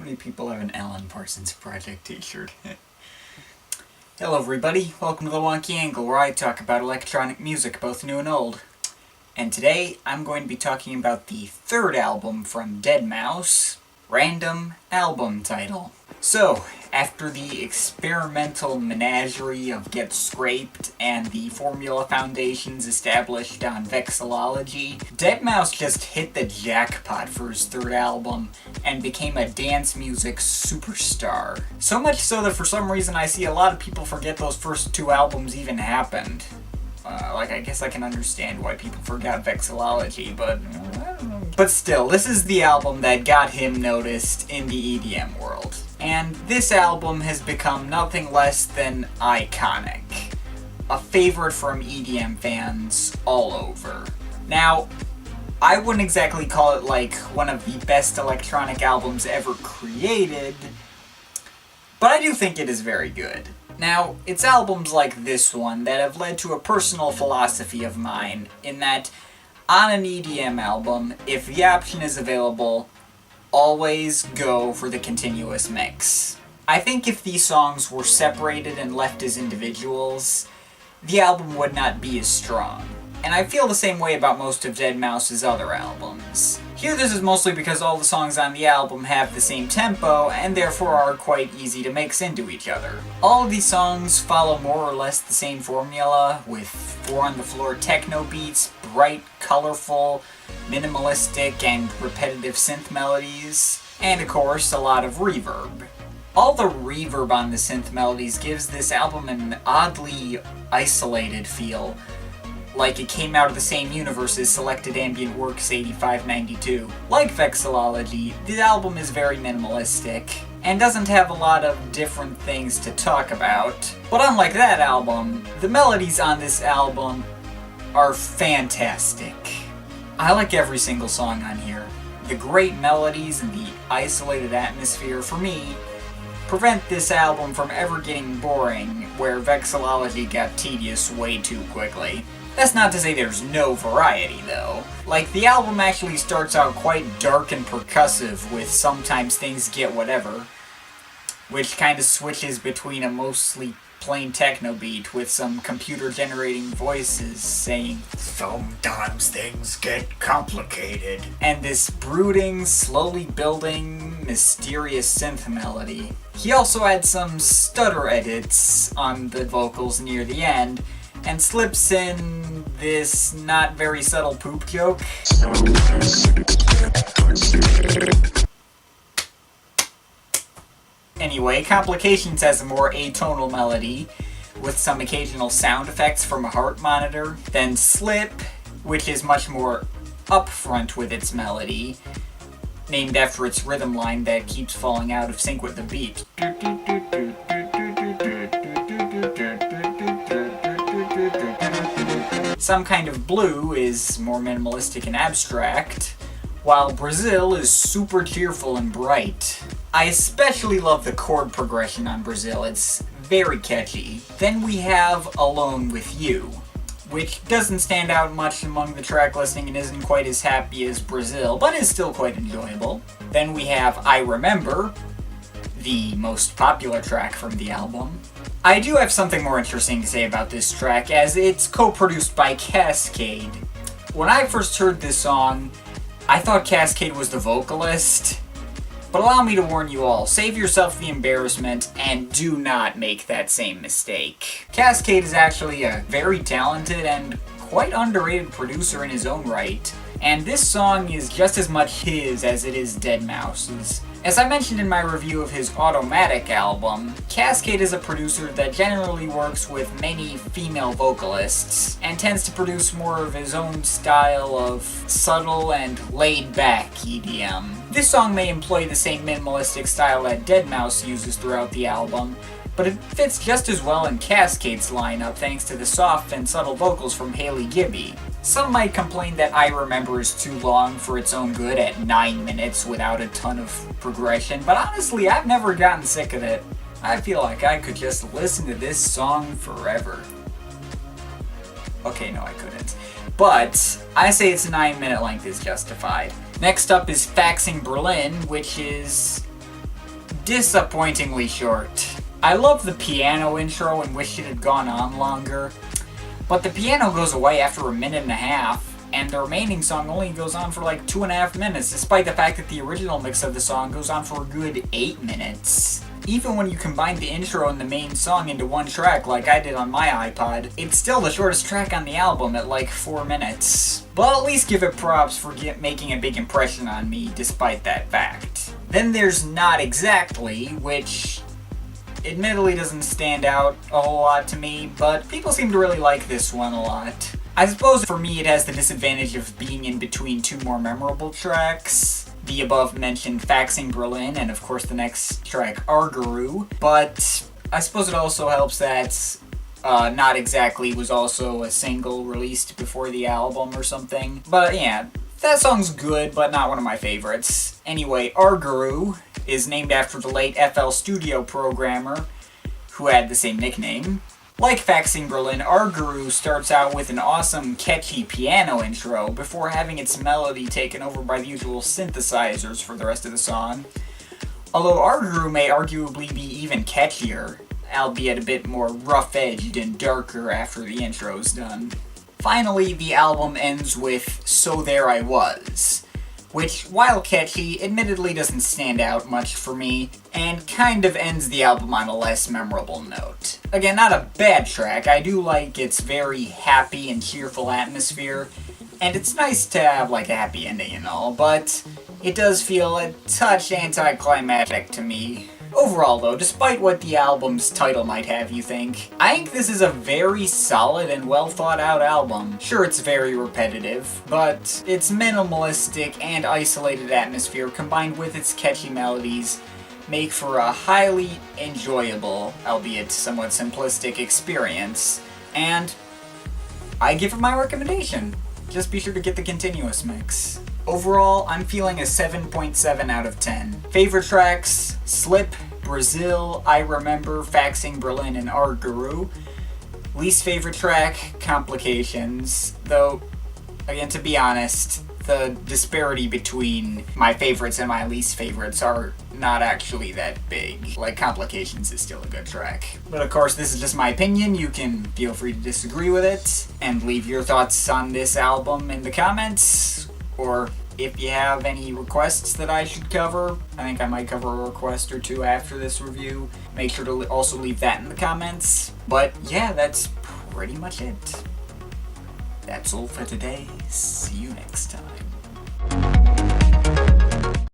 many people have an Alan Parsons Project t-shirt? Hello everybody, welcome to the Wonky Angle, where I talk about electronic music, both new and old. And today, I'm going to be talking about the third album from Deadmau5, Random Album Title. So, after the experimental menagerie of Get Scraped and the formula foundations established on Vexillology, Deadmau5 just hit the jackpot for his third album and became a dance music superstar. So much so that for some reason I see a lot of people forget those first two albums even happened. I guess I can understand why people forgot Vexillology, but I don't know. But still, this is the album that got him noticed in the EDM world. And this album has become nothing less than iconic. A favorite from EDM fans all over. Now, I wouldn't exactly call it like one of the best electronic albums ever created, but I do think it is very good. Now, it's albums like this one that have led to a personal philosophy of mine, in that on an EDM album, if the option is available, always go for the continuous mix. I think if these songs were separated and left as individuals, the album would not be as strong. And I feel the same way about most of Deadmau5's other albums. Here this is mostly because all the songs on the album have the same tempo, and therefore are quite easy to mix into each other. All of these songs follow more or less the same formula, with 4-on-the-floor techno beats, bright, colorful, minimalistic, and repetitive synth melodies, and of course, a lot of reverb. All the reverb on the synth melodies gives this album an oddly isolated feel, like it came out of the same universe as Selected Ambient Works 8592. Like Vexillology, the album is very minimalistic, and doesn't have a lot of different things to talk about. But unlike that album, the melodies on this album are fantastic. I like every single song on here. The great melodies and the isolated atmosphere, for me, prevent this album from ever getting boring, where Vexillology got tedious way too quickly. That's not to say there's no variety, though. Like, the album actually starts out quite dark and percussive, with Sometimes Things Get Whatever, which kind of switches between a mostly plain techno beat with some computer-generating voices saying, "Sometimes things get complicated," and this brooding, slowly building, mysterious synth melody. He also had some stutter edits on the vocals near the end, and slips in this not very subtle poop joke. Anyway, Complications has a more atonal melody, with some occasional sound effects from a heart monitor. Then Slip, which is much more upfront with its melody, named after its rhythm line that keeps falling out of sync with the beat. Some Kind of Blue is more minimalistic and abstract, while Brazil is super cheerful and bright. I especially love the chord progression on Brazil, it's very catchy. Then we have Alone With You, which doesn't stand out much among the track listing and isn't quite as happy as Brazil, but is still quite enjoyable. Then we have I Remember, the most popular track from the album. I do have something more interesting to say about this track, as it's co-produced by Cascade. When I first heard this song, I thought Cascade was the vocalist, but allow me to warn you all, save yourself the embarrassment and do not make that same mistake. Cascade is actually a very talented and quite underrated producer in his own right, and this song is just as much his as it is Deadmau5's. As I mentioned in my review of his Automatic album, Cascade is a producer that generally works with many female vocalists, and tends to produce more of his own style of subtle and laid-back EDM. This song may employ the same minimalistic style that Deadmau5 uses throughout the album, but it fits just as well in Cascade's lineup thanks to the soft and subtle vocals from Hailey Gibby. Some might complain that I Remember is too long for its own good at 9 minutes without a ton of progression, but honestly, I've never gotten sick of it. I feel like I could just listen to this song forever. Okay, no, I couldn't. But I say its 9-minute length is justified. Next up is Faxing Berlin, which is disappointingly short. I love the piano intro and wish it had gone on longer, but the piano goes away after 1.5 minutes, and the remaining song only goes on for like 2.5 minutes, despite the fact that the original mix of the song goes on for a good 8 minutes. Even when you combine the intro and the main song into one track like I did on my iPod, it's still the shortest track on the album at like 4 minutes. But I'll at least give it props for making a big impression on me despite that fact. Then there's Not Exactly, which admittedly doesn't stand out a whole lot to me, but people seem to really like this one a lot. I suppose for me it has the disadvantage of being in between two more memorable tracks, the above mentioned Faxing Berlin and of course the next track Arguru, but I suppose it also helps that Not Exactly was also a single released before the album or something. But yeah, that song's good, but not one of my favorites. Anyway, Arguru is named after the late FL Studio programmer who had the same nickname. Like Faxing Berlin, Arguru starts out with an awesome, catchy piano intro before having its melody taken over by the usual synthesizers for the rest of the song. Although Arguru may arguably be even catchier, albeit a bit more rough-edged and darker after the intro's done. Finally, the album ends with So There I Was, which, while catchy, admittedly doesn't stand out much for me, and kind of ends the album on a less memorable note. Again, not a bad track, I do like its very happy and cheerful atmosphere, and it's nice to have like a happy ending and all, but it does feel a touch anticlimactic to me. Overall though, despite what the album's title might have you think, I think this is a very solid and well thought out album. Sure, it's very repetitive, but its minimalistic and isolated atmosphere combined with its catchy melodies make for a highly enjoyable, albeit somewhat simplistic experience, and I give it my recommendation. Just be sure to get the continuous mix. Overall, I'm feeling a 7.7 out of 10. Favorite tracks: Slip, Brazil, I Remember, Faxing Berlin, and Arguru. Least favorite track, Complications. Though, again, to be honest, the disparity between my favorites and my least favorites are not actually that big. Like, Complications is still a good track. But of course, this is just my opinion. You can feel free to disagree with it, and leave your thoughts on this album in the comments. Or if you have any requests that I should cover, I think I might cover a request or two after this review. Make sure to also leave that in the comments. But yeah, that's pretty much it. That's all for today. See you next time.